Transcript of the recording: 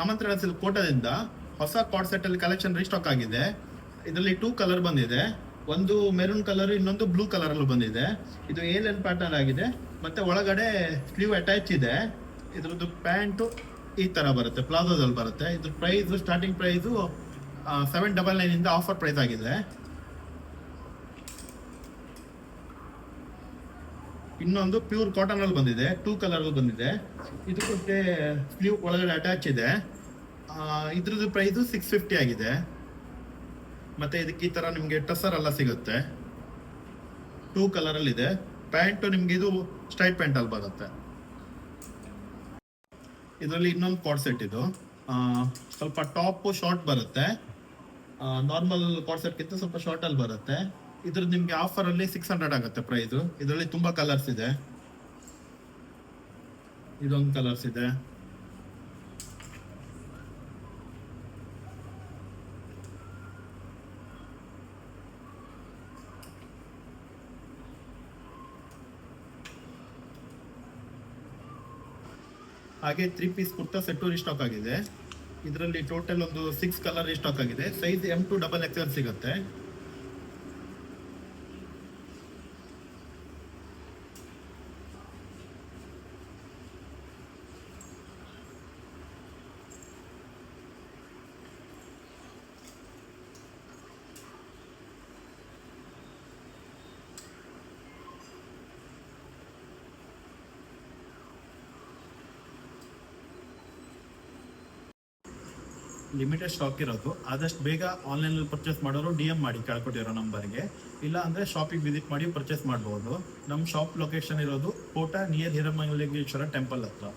ಆಮಂತ್ರಣ ಸಿಲ್ಕ್ ಕೋಟದಿಂದ ಹೊಸ card set ಅಲ್ಲಿ ಕಲೆಕ್ಷನ್ ರೀಸ್ಟಾಕ್ ಆಗಿದೆ. ಇದರಲ್ಲಿ 2 ಕಲರ್ ಬಂದಿದೆ, ಒಂದು ಮೆರೂನ್ ಕಲರ್, ಇನ್ನೊಂದು ಬ್ಲೂ ಕಲರ್ ಅಲ್ಲೂ ಬಂದಿದೆ. ಇದು ಏಲಿಯನ್ ಪ್ಯಾಟರ್ನ್ ಆಗಿದೆ, ಮತ್ತೆ ಒಳಗಡೆ ಸ್ಲೀವ್ ಅಟ್ಯಾಚ್ ಇದೆ. ಇದ್ರದ್ದು ಪ್ಯಾಂಟು ಈ ತರ ಬರುತ್ತೆ, ಪ್ಲಾಜೋದಲ್ಲಿ ಬರುತ್ತೆ. ಇದ್ರ ಪ್ರೈಸ್ ಸ್ಟಾರ್ಟಿಂಗ್ ಪ್ರೈಸು 799 ಇಂದ ಆಫರ್ ಪ್ರೈಸ್ ಆಗಿದೆ. ಇನ್ನೊಂದು ಪ್ಯೂರ್ ಕಾಟನ್ ಅಲ್ಲಿ ಬಂದಿದೆ, 2 ಕಲರ್ ಬಂದಿದೆ. ಇದು ಕೊಟ್ಟೆ ಸ್ಲೀವ್ ಒಳಗಡೆ ಅಟ್ಯಾಚ್ ಇದೆ. ಇದ್ರದ್ದು ಪ್ರೈಸು 650 ಆಗಿದೆ. ಮತ್ತೆ ಇದಕ್ಕೆ ಈ ತರ ನಿಮ್ಗೆ ಟಸರ್ ಎಲ್ಲ ಸಿಗುತ್ತೆ. 2 ಕಲರ್ ಅಲ್ಲಿ ಇದೆ. ಪ್ಯಾಂಟ್ ನಿಮ್ಗೆ ಇದು ಸ್ಟ್ರೈಟ್ ಪ್ಯಾಂಟ್ ಅಲ್ಲಿ ಬರುತ್ತೆ. ಇದರಲ್ಲಿ ಇನ್ನೊಂದು ಕಾರ್ಡ್ ಸೆಟ್ ಇದು ಸ್ವಲ್ಪ ಟಾಪ್ ಶಾರ್ಟ್ ಬರುತ್ತೆ. ನಾರ್ಮಲ್ ಕಾರ್ಡ್ ಸೆಟ್ ಗಿಂತ ಸ್ವಲ್ಪ ಶಾರ್ಟ್ ಅಲ್ಲಿ ಬರುತ್ತೆ. ಇದ್ರದ್ದು ನಿಮ್ಗೆ ಆಫರ್ ಅಲ್ಲಿ 600 ಆಗುತ್ತೆ ಪ್ರೈಸ್. ಇದರಲ್ಲಿ ತುಂಬಾ ಕಲರ್ಸ್ ಇದೆ. ಇದೊಂದು ಕಲರ್ಸ್ ಇದೆ. ಹಾಗೆ 3 ಪೀಸ್ ಕುರ್ತಾ ಸೆಟ್ಟು ರೀಸ್ಟಾಕ್ ಆಗಿದೆ. ಇದರಲ್ಲಿ ಟೋಟಲ್ ಒಂದು 6 ಕಲರ್ ರೀಸ್ಟಾಕ್ ಆಗಿದೆ. ಸೈಜ್ M2 XXL ಸಿಗುತ್ತೆ. ಲಿಮಿಟೆಡ್ ಸ್ಟಾಕ್ ಇರೋದು. ಆದಷ್ಟು ಬೇಗ ಆನ್ಲೈನಲ್ಲಿ ಪರ್ಚೇಸ್ ಮಾಡೋರು DM ಮಾಡಿ ಕೇಳ್ಕೊಟ್ಟಿರೋ ನಂಬರ್ಗೆ, ಇಲ್ಲ ಅಂದರೆ ಶಾಪಿಗೆ ವಿಸಿಟ್ ಮಾಡಿ ಪರ್ಚೇಸ್ ಮಾಡ್ಬೋದು. ನಮ್ಮ ಶಾಪ್ ಲೊಕೇಶನ್ ಇರೋದು ಕೋಟ ನಿಯರ್ ಹಿರಮಂಗಲೇಶ್ವರ ಟೆಂಪಲ್ ಹತ್ರ.